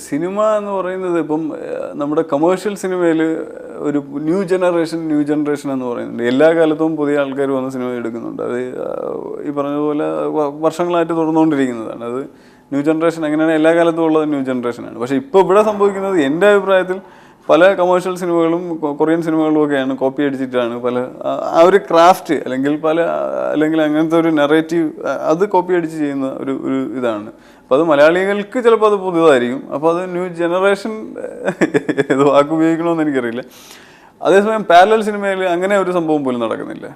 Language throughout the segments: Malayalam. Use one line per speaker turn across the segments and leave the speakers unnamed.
സിനിമ എന്ന് പറയുന്നത് ഇപ്പം നമ്മുടെ കമേഴ്ഷ്യൽ സിനിമയിൽ ഒരു ന്യൂ ജനറേഷൻ എന്ന് പറയുന്നുണ്ട്. എല്ലാ കാലത്തും പുതിയ ആൾക്കാർ വന്ന് സിനിമ എടുക്കുന്നുണ്ട്. അത് ഈ പറഞ്ഞതുപോലെ വർഷങ്ങളായിട്ട് തുടർന്നുകൊണ്ടിരിക്കുന്നതാണ്. അത് ന്യൂ ജനറേഷൻ എങ്ങനെയാണ് എല്ലാ കാലത്തും ഉള്ളത് ന്യൂ ജനറേഷനാണ്. പക്ഷേ ഇപ്പോൾ ഇവിടെ സംഭവിക്കുന്നത് എൻ്റെ അഭിപ്രായത്തിൽ പല കമേഴ്ഷ്യൽ സിനിമകളും കൊറിയൻ സിനിമകളും ഒക്കെയാണ് കോപ്പി അടിച്ചിട്ടാണ് പല ആ ഒരു ക്രാഫ്റ്റ് അല്ലെങ്കിൽ അങ്ങനത്തെ ഒരു നെറേറ്റീവ് അത് കോപ്പി അടിച്ച് ചെയ്യുന്ന ഒരു ഇതാണ്. അപ്പോൾ അത് മലയാളികൾക്ക് ചിലപ്പോൾ അത് പുതുതായിരിക്കും. അപ്പോൾ അത് ന്യൂ ജനറേഷൻ ഏത് വാക്ക് ഉപയോഗിക്കണമെന്ന് എനിക്കറിയില്ല. അതേസമയം പാരലൽ സിനിമയിൽ അങ്ങനെ ഒരു സംഭവം പോലും നടക്കുന്നില്ല.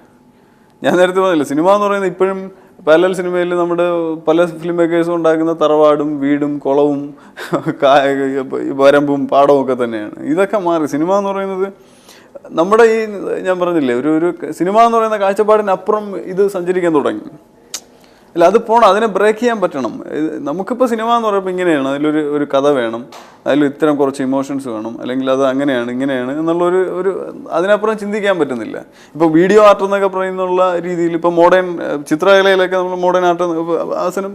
ഞാൻ നേരത്തെ പറഞ്ഞില്ല, സിനിമ എന്ന് പറയുന്നത് ഇപ്പോഴും പാരലൽ സിനിമയിൽ നമ്മുടെ പല ഫിലിം മേക്കേഴ്സും ഉണ്ടാക്കുന്ന തറവാടും വീടും കുളവും വരമ്പും പാടവും ഒക്കെ തന്നെയാണ്. ഇതൊക്കെ മാറി സിനിമ എന്ന് പറയുന്നത് നമ്മുടെ ഈ ഞാൻ പറഞ്ഞില്ലേ ഒരു സിനിമ എന്ന് പറയുന്ന കാഴ്ചപ്പാടിനപ്പുറം ഇത് സഞ്ചരിക്കാൻ തുടങ്ങി. അല്ല, അത് പോകണം, അതിനെ ബ്രേക്ക് ചെയ്യാൻ പറ്റണം. നമുക്കിപ്പോൾ സിനിമ എന്ന് പറയുമ്പോൾ ഇങ്ങനെയാണ്, അതിലൊരു കഥ വേണം, അതിൽ ഇത്തരം കുറച്ച് ഇമോഷൻസ് വേണം, അല്ലെങ്കിൽ അത് അങ്ങനെയാണ് ഇങ്ങനെയാണ് എന്നുള്ളൊരു അതിനപ്പുറം ചിന്തിക്കാൻ പറ്റുന്നില്ല. ഇപ്പോൾ വീഡിയോ ആർട്ട് എന്നൊക്കെ പറയുന്നുള്ള രീതിയിൽ ഇപ്പോൾ മോഡേൺ ചിത്രകലയിലൊക്കെ നമ്മൾ മോഡേൺ ആർട്ട് ആസനം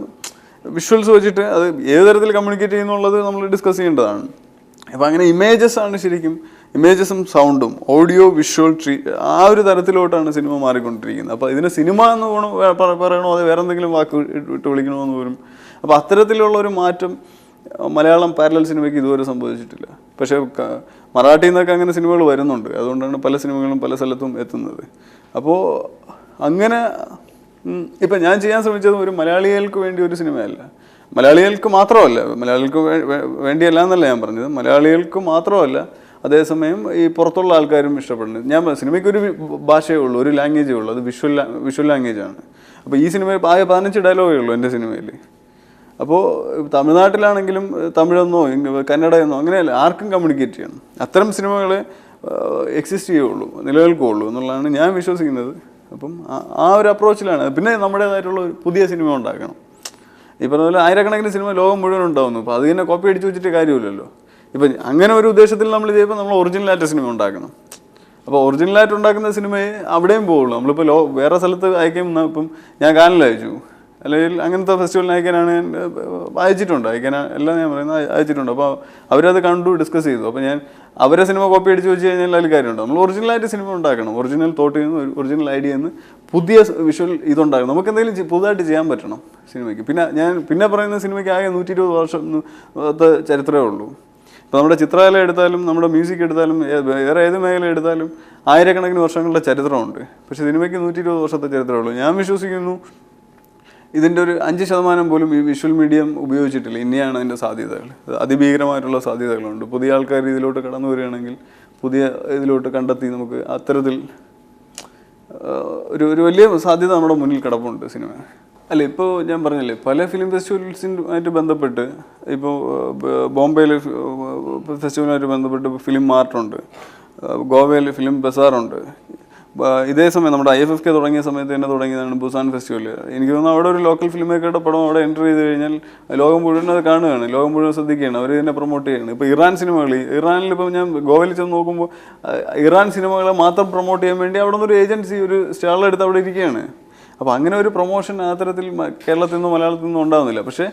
വിഷ്വൽസ് വെച്ചിട്ട് അത് ഏത് തരത്തിൽ കമ്മ്യൂണിക്കേറ്റ് ചെയ്യുന്നുള്ളത് നമ്മൾ ഡിസ്കസ് ചെയ്യേണ്ടതാണ്. അപ്പോൾ അങ്ങനെ ഇമേജസ് ആണ് ശരിക്കും, ഇമേജസും സൗണ്ടും ഓഡിയോ വിഷ്വൽ ആ ഒരു തരത്തിലോട്ടാണ് സിനിമ മാറിക്കൊണ്ടിരിക്കുന്നത്. അപ്പോൾ ഇതിന് സിനിമ എന്ന് പറയണോ അത് വേറെ എന്തെങ്കിലും വാക്ക് ഇട്ട് വിളിക്കണമെന്ന് പോലും. അപ്പോൾ അത്തരത്തിലുള്ള ഒരു മാറ്റം മലയാളം പാരലൽ സിനിമയ്ക്ക് ഇതുവരെ സംഭവിച്ചിട്ടില്ല. പക്ഷേ മറാഠിയിൽ നിന്നൊക്കെ അങ്ങനെ സിനിമകൾ വരുന്നുണ്ട്. അതുകൊണ്ടാണ് പല സിനിമകളും പല സ്ഥലത്തും എത്തുന്നത്. അപ്പോൾ അങ്ങനെ ഇപ്പം ഞാൻ ചെയ്യാൻ ശ്രമിച്ചത് ഒരു മലയാളികൾക്ക് വേണ്ടി ഒരു സിനിമയല്ല, മലയാളികൾക്ക് മാത്രമല്ല, മലയാളികൾക്ക് വേണ്ടിയല്ല എന്നല്ല ഞാൻ പറഞ്ഞത്, മലയാളികൾക്ക് മാത്രമല്ല, അതേസമയം ഈ പുറത്തുള്ള ആൾക്കാരും ഇഷ്ടപ്പെടുന്നത്. ഞാൻ സിനിമയ്ക്കൊരു ഭാഷയേ ഉള്ളൂ, ഒരു ലാംഗ്വേജേ ഉള്ളൂ, അത് വിഷ്വൽ ലാംഗ്വേജാണ്. അപ്പോൾ ഈ സിനിമയിൽ ആകെ 15 ഡയലോഗേ ഉള്ളൂ എൻ്റെ സിനിമയിൽ. അപ്പോൾ തമിഴ്നാട്ടിലാണെങ്കിലും തമിഴെന്നോ കന്നഡയെന്നോ അങ്ങനെയല്ല, ആർക്കും കമ്മ്യൂണിക്കേറ്റ് ചെയ്യണം. അത്തരം സിനിമകൾ എക്സിസ്റ്റ് ചെയ്യുള്ളൂ, നിലനിൽക്കുകയുള്ളൂ എന്നുള്ളതാണ് ഞാൻ വിശ്വസിക്കുന്നത്. അപ്പം ആ ഒരു അപ്രോച്ചിലാണ്. പിന്നെ നമ്മുടേതായിട്ടുള്ള ഒരു പുതിയ സിനിമ ഉണ്ടാക്കണം. ഈ പറഞ്ഞ പോലെ ആയിരക്കണക്കിന് സിനിമ ലോകം മുഴുവൻ ഉണ്ടാവുന്നു. അപ്പോൾ അത് തന്നെ കോപ്പി അടിച്ച് വെച്ചിട്ട് കാര്യമില്ലല്ലോ. ഇപ്പം അങ്ങനെ ഒരു ഉദ്ദേശത്തിൽ നമ്മൾ ചെയ്യുമ്പോൾ നമ്മൾ ഒറിജിനലായിട്ട് സിനിമ ഉണ്ടാക്കണം. അപ്പോൾ ഒറിജിനലായിട്ട് ഉണ്ടാക്കുന്ന സിനിമയെ അവിടെയും പോവുള്ളൂ. നമ്മളിപ്പോൾ വേറെ സ്ഥലത്ത് അയക്കാൻ ഇപ്പം ഞാൻ കാനൽ അയച്ചു, അല്ലെങ്കിൽ അങ്ങനത്തെ ഫെസ്റ്റിവലിന് അയക്കാനാണ് ഞാൻ എല്ലാം ഞാൻ പറയുന്നത് അയച്ചിട്ടുണ്ട്. അപ്പോൾ അവരത് കണ്ടു, ഡിസ്കസ് ചെയ്തു. അപ്പോൾ ഞാൻ അവരെ സിനിമ കോപ്പി അടിച്ച് വെച്ച് കഴിഞ്ഞാൽ അതിൽ കാര്യമുണ്ട്. നമ്മൾ ഒറിജിനലായിട്ട് സിനിമ ഉണ്ടാക്കണം, ഒറിജിനൽ തോട്ടിൽ നിന്ന് ഒറിജിനൽ ഐഡിയ നിന്ന് പുതിയ വിഷ്വൽ ഇതുണ്ടാക്കണം. നമുക്ക് എന്തെങ്കിലും പുതുതായിട്ട് ചെയ്യാൻ പറ്റണം സിനിമയ്ക്ക്. പിന്നെ പറയുന്ന സിനിമയ്ക്ക് ആകെ 120 വർഷത്തെ ചരിത്രമേ ഉള്ളൂ. ഇപ്പോൾ നമ്മുടെ ചിത്രകല എടുത്താലും നമ്മുടെ മ്യൂസിക് എടുത്താലും വേറെ ഏത് മേഖല എടുത്താലും ആയിരക്കണക്കിന് വർഷങ്ങളുടെ ചരിത്രമുണ്ട്. പക്ഷേ സിനിമയ്ക്ക് 120 വർഷത്തെ ചരിത്രമേ ഉള്ളൂ. ഞാൻ വിശ്വസിക്കുന്നു ഇതിൻ്റെ ഒരു 5% പോലും ഈ വിഷ്വൽ മീഡിയം ഉപയോഗിച്ചിട്ടില്ല. ഇനിയാണ് അതിൻ്റെ സാധ്യതകൾ, അതിഭീകരമായിട്ടുള്ള സാധ്യതകളുണ്ട്. പുതിയ ആൾക്കാർ ഇതിലോട്ട് കടന്നു വരികയാണെങ്കിൽ പുതിയ ഇതിലോട്ട് കണ്ടെത്തി നമുക്ക് അത്തരത്തിൽ ഒരു വലിയ സാധ്യത നമ്മുടെ മുന്നിൽ കിടപ്പുണ്ട് സിനിമ. അല്ല, ഇപ്പോൾ ഞാൻ പറഞ്ഞില്ലേ, പല ഫിലിം ഫെസ്റ്റിവൽസുമായിട്ട് ബന്ധപ്പെട്ട് ഇപ്പോൾ ബോംബെയിൽ ഫെസ്റ്റിവലുമായിട്ട് ബന്ധപ്പെട്ട് ഫിലിം മാർട്ടുണ്ട്, ഗോവയിൽ ഫിലിം ബസാറുണ്ട്. ഇതേ സമയം നമ്മുടെ IFFK തുടങ്ങിയ സമയത്ത് തന്നെ തുടങ്ങിയതാണ് ബുസാൻ ഫെസ്റ്റിവൽ. എനിക്ക് തോന്നുന്നു അവിടെ ഒരു ലോക്കൽ ഫിലിം മേക്കറുടെ പടം അവിടെ എൻ്റർ ചെയ്ത് കഴിഞ്ഞാൽ ലോകം മുഴുവൻ അത് കാണുകയാണ്, ലോകം മുഴുവൻ ശ്രദ്ധിക്കുകയാണ്, അവർ ഇതിനെ പ്രൊമോട്ട് ചെയ്യുകയാണ്. ഇപ്പോൾ ഇറാൻ സിനിമകൾ, ഇറാനിൽ ഇപ്പോൾ ഞാൻ ഗോവയിൽ ചെന്ന് നോക്കുമ്പോൾ ഇറാൻ സിനിമകളെ മാത്രം പ്രൊമോട്ട് ചെയ്യാൻ വേണ്ടി അവിടെ നിന്നൊരു ഏജൻസി ഒരു സ്റ്റാളെടുത്ത് അവിടെ ഇരിക്കുകയാണ്. അപ്പോൾ അങ്ങനെ ഒരു പ്രൊമോഷൻ ആ തരത്തിൽ കേരളത്തിൽ നിന്നോ മലയാളത്തിൽ നിന്നോ ഉണ്ടാകുന്നില്ല. പക്ഷേ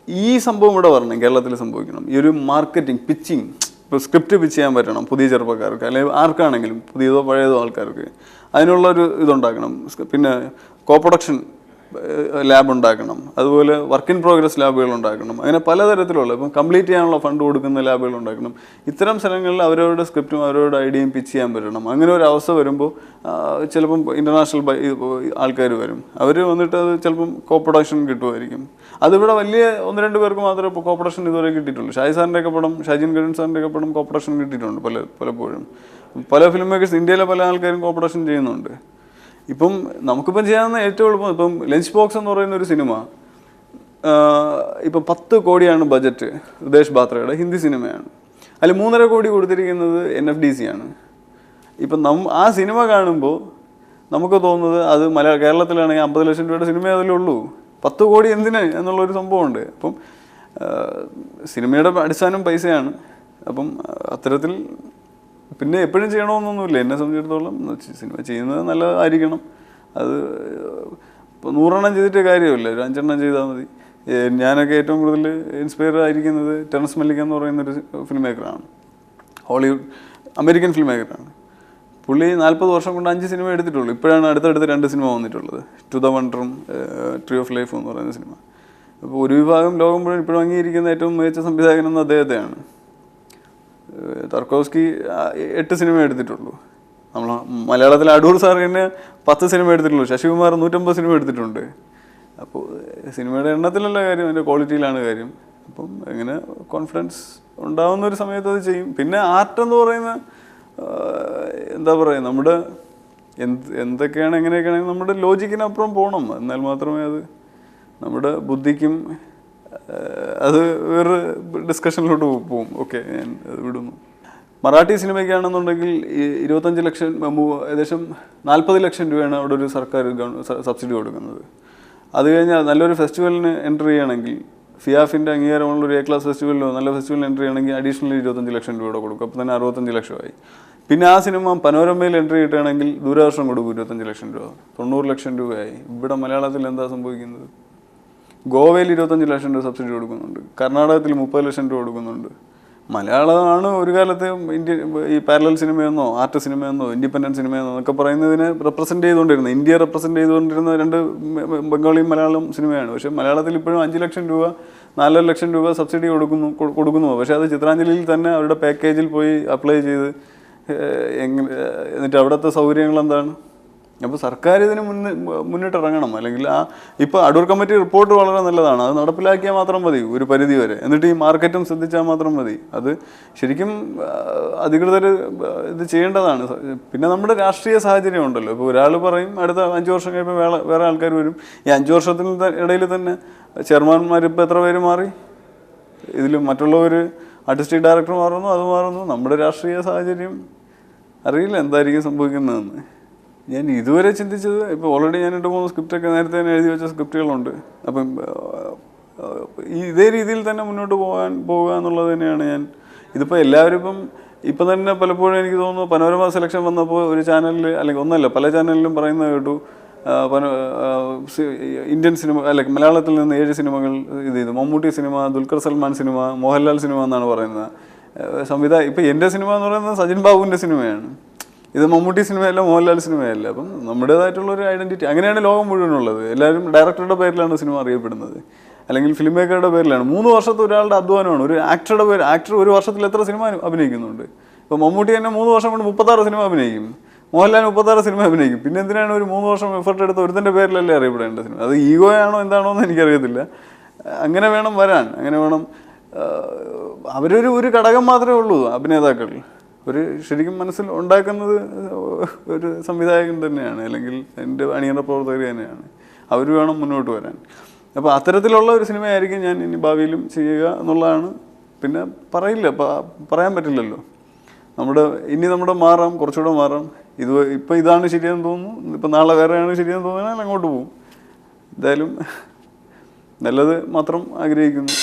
ഈ സംഭവം ഇവിടെ വരണം, കേരളത്തിൽ സംഭവിക്കണം. ഈ ഒരു മാർക്കറ്റിംഗ്, പിച്ചിങ്, ഇപ്പോൾ സ്ക്രിപ്റ്റ് പിച്ച് ചെയ്യാൻ പറ്റണം പുതിയ ചെറുപ്പക്കാർക്ക്, അല്ലെങ്കിൽ ആർക്കാണെങ്കിലും പുതിയതോ പഴയതോ ആൾക്കാർക്ക് അതിനുള്ളൊരു ഇതുണ്ടാക്കണം. പിന്നെ കോ പ്രൊഡക്ഷൻ ലാബ് ഉണ്ടാക്കണം, അതുപോലെ വർക്ക് ഇൻ പ്രോഗ്രസ് ലാബുകൾ ഉണ്ടാക്കണം. അങ്ങനെ പലതരത്തിലുള്ള ഇപ്പം കംപ്ലീറ്റ് ചെയ്യാനുള്ള ഫണ്ട് കൊടുക്കുന്ന ലാബുകൾ ഉണ്ടാക്കണം. ഇത്തരം സ്ഥലങ്ങളിൽ അവരവരുടെ സ്ക്രിപ്റ്റും അവരവരുടെ ഐഡിയയും പിച്ച് ചെയ്യാൻ പറ്റണം. അങ്ങനെ ഒരു അവസ്ഥ വരുമ്പോൾ ചിലപ്പം ഇൻ്റർനാഷണൽ ആൾക്കാർ വരും, അവർ വന്നിട്ട് അത് ചിലപ്പം കോ പ്രൊഡക്ഷൻ കിട്ടുമായിരിക്കും. അതിവിടെ വലിയ 1-2 പേർക്ക് മാത്രമേ ഇപ്പോൾ കോ പ്രൊഡക്ഷൻ ഇതുവരെ കിട്ടിയിട്ടുള്ളൂ. ഷാജി സാറിൻ്റെയൊക്കെ പടം, ഷാജിൻ കരുൺ സാറിൻ്റെയൊക്കെ പടം കോ പ്രൊഡക്ഷൻ കിട്ടിയിട്ടുണ്ട് പലപ്പോഴും. പല ഫിലിം മേക്കേഴ്സ് ഇന്ത്യയിലെ പല ആൾക്കാരും കോ പ്രൊഡക്ഷൻ ചെയ്യുന്നുണ്ട്. ഇപ്പം നമുക്കിപ്പം ചെയ്യാവുന്ന ഏറ്റവും എളുപ്പം, ഇപ്പം ലഞ്ച് ബോക്സ് എന്ന് പറയുന്ന ഒരു സിനിമ ഇപ്പം 10 കോടിയാണ് ബജറ്റ്, ഋതേഷ് ബാത്രയുടെ ഹിന്ദി സിനിമയാണ്. അതിൽ 3.5 കോടി കൊടുത്തിരിക്കുന്നത് NFDC ആണ്. ഇപ്പം ആ സിനിമ കാണുമ്പോൾ നമുക്ക് തോന്നുന്നത് അത് കേരളത്തിലാണെങ്കിൽ 50 ലക്ഷം രൂപയുടെ സിനിമ അതിലുള്ളൂ, 10 കോടി എന്തിന് എന്നുള്ളൊരു സംഭവമുണ്ട്. അപ്പം സിനിമയുടെ അടിസ്ഥാനം പൈസയാണ്. അപ്പം അത്തരത്തിൽ പിന്നെ എപ്പോഴും ചെയ്യണമെന്നൊന്നുമില്ല. എന്നെ സംബന്ധിച്ചിടത്തോളം സിനിമ ചെയ്യുന്നത് നല്ലതായിരിക്കണം. അത് ഇപ്പോൾ 100 എണ്ണം ചെയ്തിട്ട് കാര്യമില്ല, ഒരു 5 എണ്ണം ചെയ്താൽ മതി. ഞാനൊക്കെ ഏറ്റവും കൂടുതൽ ഇൻസ്പയർ ആയിരിക്കുന്നത് ടെറൻസ് മല്ലിക് എന്ന് പറയുന്നൊരു ഫിലിം മേക്കറാണ്. ഹോളിവുഡ് അമേരിക്കൻ ഫിലിം മേക്കറാണ്. പുള്ളി 40 വർഷം കൊണ്ട് 5 സിനിമ എടുത്തിട്ടുള്ളൂ. ഇപ്പോഴാണ് അടുത്തടുത്ത് 2 സിനിമ വന്നിട്ടുള്ളത്, ടു ദ വണ്ടറും ട്രീ ഓഫ് ലൈഫ് എന്ന് പറയുന്ന സിനിമ. അപ്പോൾ ഒരു വിഭാഗം ലോകം മുഴുവൻ ഇപ്പോഴും അംഗീകരിക്കുന്ന ഏറ്റവും മികച്ച സംവിധായകനെന്ന് അദ്ദേഹത്തെയാണ്. തർക്കോസ്കി 8 സിനിമ എടുത്തിട്ടുള്ളൂ. നമ്മൾ മലയാളത്തിൽ അടൂർ സാർ തന്നെ 10 സിനിമ എടുത്തിട്ടുള്ളൂ. ശശികുമാർ 150 സിനിമ എടുത്തിട്ടുണ്ട്. അപ്പോൾ സിനിമയുടെ എണ്ണത്തിലല്ല കാര്യം, അതിൻ്റെ ക്വാളിറ്റിയിലാണ് കാര്യം. അപ്പം എങ്ങനെ കോൺഫിഡൻസ് ഉണ്ടാകുന്ന ഒരു സമയത്ത് അത് ചെയ്യും. പിന്നെ ആർട്ടെന്ന് പറയുന്ന എന്താ പറയുക, നമ്മുടെ എന്തൊക്കെയാണ് എങ്ങനെയൊക്കെയാണെങ്കിൽ നമ്മുടെ ലോജിക്കിനപ്പുറം പോകണം. എന്നാൽ മാത്രമേ അത് നമ്മുടെ ബുദ്ധിക്കും അത് വേറെ ഡിസ്കഷനിലോട്ട് പോകും. ഓക്കെ, ഞാൻ അത് വിടുന്നു. മറാഠി സിനിമയ്ക്കാണെന്നുണ്ടെങ്കിൽ 25 ലക്ഷം, ഏകദേശം 40 ലക്ഷം രൂപയാണ് അവിടെ ഒരു സർക്കാർ സബ്സിഡി കൊടുക്കുന്നത്. അത് കഴിഞ്ഞാൽ നല്ലൊരു ഫെസ്റ്റിവലിന് എൻട്രി ചെയ്യണമെങ്കിൽ, ഫിയാഫിൻ്റെ അംഗീകാരമുള്ള ഒരു A ക്ലാസ് ഫെസ്റ്റിവലിലോ നല്ല ഫെസ്റ്റിവലിന് എൻട്രി ചെയ്യണമെങ്കിൽ അഡീഷണൽ 25 ലക്ഷം രൂപ കൊടുക്കും. അപ്പോൾ തന്നെ 65 ലക്ഷമായി. പിന്നെ ആ സിനിമ പനോരമയിൽ എൻട്രി കിട്ടുകയാണെങ്കിൽ ദൂരദർശനം കൊടുക്കും 25 ലക്ഷം രൂപ, 90 ലക്ഷം രൂപയായി. ഇവിടെ മലയാളത്തിൽ എന്താ സംഭവിക്കുന്നത്? ഗോവയിൽ 25 ലക്ഷം രൂപ സബ്സിഡി കൊടുക്കുന്നുണ്ട്, കർണാടകത്തിൽ 30 ലക്ഷം രൂപ കൊടുക്കുന്നുണ്ട്. മലയാളമാണ് ഒരു കാലത്ത് ഈ പാരലൽ സിനിമയെന്നോ ആർട്ട് സിനിമയെന്നോ ഇൻഡിപെൻഡൻറ്റ് സിനിമയെന്നോ എന്നൊക്കെ പറയുന്നതിനെ റെപ്രസെൻറ്റ് ചെയ്തുകൊണ്ടിരുന്നത്, ഇന്ത്യയെ റെപ്രസെൻറ്റ് ചെയ്തുകൊണ്ടിരുന്ന 2 ബംഗാളിയും മലയാളം സിനിമയാണ്. പക്ഷേ മലയാളത്തിൽ ഇപ്പോഴും 5 ലക്ഷം രൂപ 4 ലക്ഷം രൂപ സബ്സിഡി കൊടുക്കുന്നു. പക്ഷേ അത് ചിത്രാഞ്ജലിയിൽ തന്നെ അവരുടെ പാക്കേജിൽ പോയി അപ്ലൈ ചെയ്ത് എന്നിട്ട് അവിടുത്തെ സൗകര്യങ്ങൾ എന്താണ്? അപ്പോൾ സർക്കാർ ഇതിന് മുന്നിട്ടിറങ്ങണം. അല്ലെങ്കിൽ ഇപ്പോൾ അടൂർ കമ്മിറ്റി റിപ്പോർട്ട് വളരെ നല്ലതാണ്, അത് നടപ്പിലാക്കിയാൽ മാത്രം മതി ഒരു പരിധി വരെ. എന്നിട്ട് ഈ മാർക്കറ്റും ശ്രദ്ധിച്ചാൽ മാത്രം മതി. അത് ശരിക്കും അധികൃതർ ഇത് ചെയ്യേണ്ടതാണ്. പിന്നെ നമ്മുടെ രാഷ്ട്രീയ സാഹചര്യം ഉണ്ടല്ലോ. ഇപ്പോൾ ഒരാൾ പറയും അടുത്ത 5 വർഷം കഴിയുമ്പോൾ വേറെ ആൾക്കാർ വരും. ഈ 5 വർഷത്തിന് ഇടയിൽ തന്നെ ചെയർമാൻമാർ ഇപ്പോൾ എത്ര പേര് മാറി? ഇതിൽ മറ്റുള്ളവർ ആർട്ടിസ്റ്റിക് ഡയറക്ടർ മാറുന്നു, അത് മാറുന്നു. നമ്മുടെ രാഷ്ട്രീയ സാഹചര്യം അറിയില്ല എന്തായിരിക്കും സംഭവിക്കുന്നതെന്ന്. ഞാൻ ഇതുവരെ ചിന്തിച്ചത്, ഇപ്പോൾ ഓൾറെഡി ഞാൻ 2-3 സ്ക്രിപ്റ്റൊക്കെ നേരത്തെ തന്നെ എഴുതി വെച്ച സ്ക്രിപ്റ്റുകളുണ്ട്. അപ്പം ഇതേ രീതിയിൽ തന്നെ മുന്നോട്ട് പോകുക എന്നുള്ളത് തന്നെയാണ് ഞാൻ. ഇതിപ്പോൾ എല്ലാവരും ഇപ്പം തന്നെ പലപ്പോഴും എനിക്ക് തോന്നുന്നു പനോരമ സെലക്ഷൻ വന്നപ്പോൾ ഒരു ചാനലിൽ, അല്ലെങ്കിൽ ഒന്നല്ല പല ചാനലിലും പറയുന്നത് കേട്ടു, ഇന്ത്യൻ സിനിമ അല്ലെങ്കിൽ മലയാളത്തിൽ നിന്ന് 7 സിനിമകൾ ഇത് ചെയ്തു. Mammootty cinema, Dulquer Salman cinema, Mohanlal cinema എന്നാണ് പറയുന്നത്. ഇപ്പം എൻ്റെ സിനിമ എന്ന് പറയുന്നത് സജിൻ ബാബുവിൻ്റെ സിനിമയാണ്. ഇത് മമ്മൂട്ടി സിനിമയല്ല, മോഹൻലാൽ സിനിമയല്ല. അപ്പം നമ്മുടേതായിട്ടുള്ളൊരു ഐഡൻറ്റിറ്റി അങ്ങനെയാണ് ലോകം മുഴുവനുള്ളത്. എല്ലാവരും ഡയറക്ടറുടെ പേരിലാണ് സിനിമ അറിയപ്പെടുന്നത്, അല്ലെങ്കിൽ ഫിലിം മേക്കറുടെ പേരിലാണ്. 3 വർഷത്തെ ഒരാളുടെ അധ്വാനമാണ്. ഒരു ആക്ടറുടെ പേര്, ആക്ടർ ഒരു വർഷത്തിൽ എത്ര സിനിമ അഭിനയിക്കുന്നുണ്ട്? ഇപ്പോൾ മമ്മൂട്ടി തന്നെ 3 വർഷം കൊണ്ട് 36 സിനിമ അഭിനയിക്കും, മോഹൻലാൽ 36 സിനിമ അഭിനയിക്കും. പിന്നെ എന്തിനാണ് ഒരു 3 വർഷം എഫർട്ട് എടുത്ത് ഒരുത്തൻ്റെ പേരിലല്ലേ അറിയപ്പെടേണ്ട സിനിമ? അത് ഈഗോയാണോ എന്താണോ എന്ന് എനിക്കറിയത്തില്ല. അങ്ങനെ വേണം വരാൻ, അങ്ങനെ വേണം. അവരൊരു ഘടകം മാത്രമേ ഉള്ളൂ അഭിനേതാക്കൾ. ഒരു ശരിക്കും മനസ്സിൽ ഉണ്ടാക്കുന്നത് ഒരു സംവിധായകൻ തന്നെയാണ്, അല്ലെങ്കിൽ എൻ്റെ അണിയറ പ്രവർത്തകർ തന്നെയാണ്. അവർ വേണം മുന്നോട്ട് വരാൻ. അപ്പോൾ അത്തരത്തിലുള്ള ഒരു സിനിമയായിരിക്കും ഞാൻ ഇനി ഭാവിയിലും ചെയ്യുക എന്നുള്ളതാണ്. പിന്നെ പറയാൻ പറ്റില്ലല്ലോ. നമ്മുടെ മാറാം, കുറച്ചുകൂടെ മാറാം. ഇപ്പം ഇതാണ് ശരിയെന്ന് തോന്നുന്നു, ഇപ്പം നാളെ വേറെയാണ് ശരിയെന്ന് തോന്നിയാൽ അങ്ങോട്ട് പോകും. എന്തായാലും നല്ലത് മാത്രം ആഗ്രഹിക്കുന്നു.